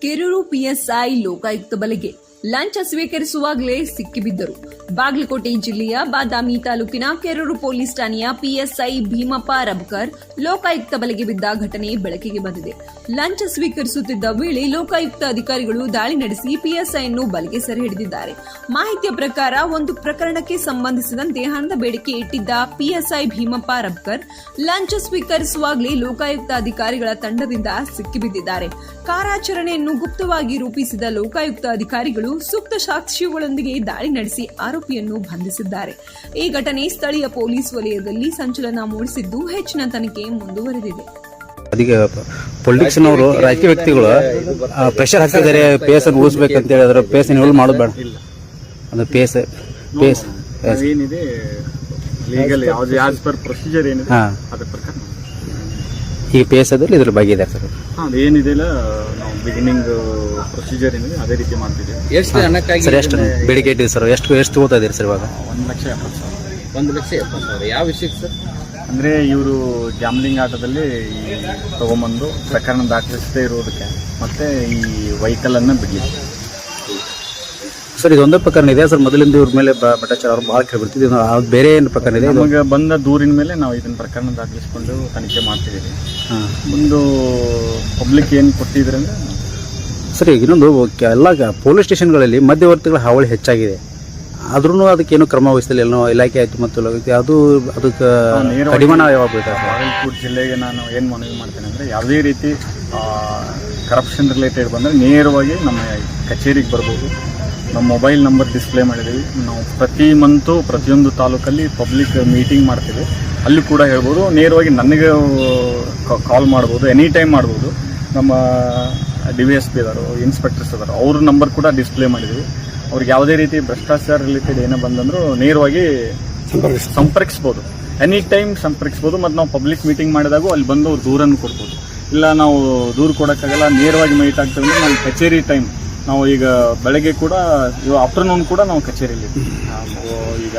Kerur PSI Lokayukta ಬಲೆಗೆ ಲಂಚ ಸ್ವೀಕರಿಸುವಾಗಲೇ ಸಿಕ್ಕಿಬಿದ್ದರು. ಬಾಗಲಕೋಟೆ ಜಿಲ್ಲೆಯ ಬಾದಾಮಿ ತಾಲೂಕಿನ ಕೆರೂರು ಪೊಲೀಸ್ ಠಾಣೆಯ ಪಿಎಸ್ಐ ಭೀಮಪ್ಪ ರಬಕರ್ ಲೋಕಾಯುಕ್ತ ಬಲೆಗೆ ಬಿದ್ದ ಘಟನೆ ಬೆಳಕಿಗೆ ಬಂದಿದೆ. ಲಂಚ ಸ್ವೀಕರಿಸುತ್ತಿದ್ದ ವೇಳೆ ಲೋಕಾಯುಕ್ತ ಅಧಿಕಾರಿಗಳು ದಾಳಿ ನಡೆಸಿ ಪಿಎಸ್ಐಯನ್ನು ಬಲೆಗೆ ಸೆರೆ ಹಿಡಿದಿದ್ದಾರೆ. ಮಾಹಿತಿಯ ಪ್ರಕಾರ ಒಂದು ಪ್ರಕರಣಕ್ಕೆ ಸಂಬಂಧಿಸಿದಂತೆ ಹಣದ ಬೇಡಿಕೆ ಇಟ್ಟಿದ್ದ ಪಿಎಸ್ಐ ಭೀಮಪ್ಪ ರಬಕರ್ ಲಂಚ ಸ್ವೀಕರಿಸುವಾಗಲೇ ಲೋಕಾಯುಕ್ತ ಅಧಿಕಾರಿಗಳ ತಂಡದಿಂದ ಸಿಕ್ಕಿಬಿದ್ದಿದ್ದಾರೆ. ಕಾರ್ಯಾಚರಣೆಯನ್ನು ಗುಪ್ತವಾಗಿ ರೂಪಿಸಿದ ಲೋಕಾಯುಕ್ತ ಅಧಿಕಾರಿಗಳು ಸೂಕ್ತ ಸಾಕ್ಷ್ಯಗಳೊಂದಿಗೆ ದಾಳಿ ನಡೆಸಿ ಆರೋಪಿಯನ್ನು ಬಂಧಿಸಿದ್ದಾರೆ. ಈ ಘಟನೆ ಸ್ಥಳೀಯ ಪೊಲೀಸ್ ವಲಯದಲ್ಲಿ ಸಂಚಲನ ಮೂಡಿಸಿದ್ದು ಹೆಚ್ಚಿನ ತನಿಖೆ ಮುಂದುವರೆದಿದೆ. ಅದಕ್ಕೆ ಪೊಲಿಟಿಕ್ಸ್ನವರು ರಾಜಕೀಯ ವ್ಯಕ್ತಿಗಳು ಪ್ರೆಷರ್ ಹಾಕ್ತಿದ್ದಾರೆ, ಪೇಸ್ ಅನ್ನು ಉಳಿಸ್ಬೇಕಂತ ಹೇಳಿ ಅದರ ಪೇಸ್ ಇನ್ವಾಲ್ವ್ ಮಾಡೋದು ಬೇಡ. ಅದು ಪೇಸ್ ಏನಿದೆ ಲೀಗಲ್ ಯಾವ್ದು ಆಸ್ ಪರ್ ಪ್ರೊಸೀಜರ್ ಏನಿದೆ ಅದ್ರ ಪ್ರಕಾರ ಈ ಪೇಸ್ ಅದ್ರಲ್ಲಿ ಇದ್ರ ಬಗ್ಗೆ ಇದೆ ಸರ್. ಅದೇನಿದೆ ನಾವು ಬಿಗಿನಿಂಗ್ ಪ್ರೊಸೀಜರ್ ಏನಿದೆ ಅದೇ ರೀತಿ ಮಾಡ್ತಿದ್ದೇವೆ. ಎಷ್ಟು ಹಣಕ್ಕಾಗಿ ಸರ್ ಎಷ್ಟು ಬೇಡಿಕೆ ಇಟ್ಟಿದೆ ಸರ್? ಎಷ್ಟು ತಗೋತಾ ಇದೀರಿ ಸರ್ ಇವಾಗ? 1,70,000. 1,70,000. ಯಾವ ವಿಷಯಕ್ಕೆ ಸರ್? ಅಂದರೆ ಇವರು ಗ್ಯಾಮ್ಲಿಂಗ್ ಆಟದಲ್ಲಿ ತಗೊಂಬಂದು ಪ್ರಕರಣ ದಾಖಲಿಸದೇ ಇರುವುದಕ್ಕೆ ಮತ್ತೆ ಈ ವೆಹಿಕಲನ್ನು ಬಿಡಲಿಕ್ಕೆ. ಸರ್ ಇದೊಂದೇ ಪ್ರಕರಣ ಇದೆ ಸರ್? ಮೊದಲಿಂದ ಇವ್ರ ಮೇಲೆ ಭಟ್ಟಾಚಾರ ಅವ್ರು ಭಾಳ ಕೇಳ್ಬಿಡ್ತಿದ್ವಿ. ಬೇರೆ ಏನು ಪ್ರಕರಣ ಇದೆ? ನಮಗೆ ಬಂದ ದೂರಿನ ಮೇಲೆ ನಾವು ಇದನ್ನ ಪ್ರಕರಣ ದಾಖಲಿಸಿಕೊಂಡು ತನಿಖೆ ಮಾಡ್ತಿದ್ದೀವಿ. ಒಂದು ಪಬ್ಲಿಕ್ ಏನು ಕೊಟ್ಟಿದ್ರೆ ಅಂದರೆ ಸರ್ ಈಗ ಇನ್ನೊಂದು ಎಲ್ಲ ಪೊಲೀಸ್ ಸ್ಟೇಷನ್ಗಳಲ್ಲಿ ಮಧ್ಯವರ್ತಿಗಳ ಹಾವಳಿ ಹೆಚ್ಚಾಗಿದೆ. ಆದ್ರೂ ಅದಕ್ಕೇನು ಕ್ರಮ ವಹಿಸಲಿಲ್ಲ ಏನೋ ಇಲಾಖೆ ಆಯಿತು ಮತ್ತು ಅದು ಅದಕ್ಕೆ ಕಡಿವಾಣ ಯಾವಾಗ ಬೇಕಾದ್ರೆ ಬಾಗಲಕೋಟೆ ಜಿಲ್ಲೆಗೆ ನಾನು ಏನು ಮನವಿ ಮಾಡ್ತೇನೆ ಅಂದರೆ ಯಾವುದೇ ರೀತಿ ಕರಪ್ಷನ್ ರಿಲೇಟೆಡ್ ಬಂದರೆ ನೇರವಾಗಿ ನಮ್ಮ ಕಚೇರಿಗೆ ಬರ್ಬೋದು. ನಮ್ಮ ಮೊಬೈಲ್ ನಂಬರ್ ಡಿಸ್ಪ್ಲೇ ಮಾಡಿದ್ದೀವಿ. ನಾವು ಪ್ರತಿ ಮಂತು ಪ್ರತಿಯೊಂದು ತಾಲೂಕಲ್ಲಿ ಪಬ್ಲಿಕ್ ಮೀಟಿಂಗ್ ಮಾಡ್ತೀವಿ. ಅಲ್ಲಿ ಕೂಡ ಹೇಳ್ಬೋದು, ನೇರವಾಗಿ ನನಗೆ ಕಾಲ್ ಮಾಡ್ಬೋದು, ಎನಿ ಟೈಮ್ ಮಾಡ್ಬೋದು. ನಮ್ಮ DVSP ಇದ್ದಾರೆ, ಇನ್ಸ್ಪೆಕ್ಟರ್ಸ್ ಇದ್ದಾರೆ, ಅವ್ರ ನಂಬರ್ ಕೂಡ ಡಿಸ್ಪ್ಲೇ ಮಾಡಿದ್ದೀವಿ. ಅವ್ರಿಗೆ ಯಾವುದೇ ರೀತಿ ಭ್ರಷ್ಟಾಚಾರ ರಿಲೇಟೆಡ್ ಏನೋ ಬಂದಂದ್ರೂ ನೇರವಾಗಿ ಸಂಪರ್ಕಿಸ್ಬೋದು, ಎನಿ ಟೈಮ್ ಸಂಪರ್ಕಿಸ್ಬೋದು. ಮತ್ತು ನಾವು ಪಬ್ಲಿಕ್ ಮೀಟಿಂಗ್ ಮಾಡಿದಾಗೂ ಅಲ್ಲಿ ಬಂದು ಅವ್ರು ದೂರನ್ನು ಕೊಡ್ಬೋದು. ಇಲ್ಲ ನಾವು ದೂರು ಕೊಡೋಕ್ಕಾಗಲ್ಲ, ನೇರವಾಗಿ ಮೀಟ್ ಆಗ್ತೇವೆ ಅಂದರೆ ನಾವು ಕಚೇರಿ ಟೈಮ್ ನಾವು ಈಗ ಬೆಳಗ್ಗೆ ಕೂಡ ಆಫ್ಟರ್ನೂನ್ ಕೂಡ ನಾವು ಕಚೇರಿಯಲ್ಲಿ ಈಗ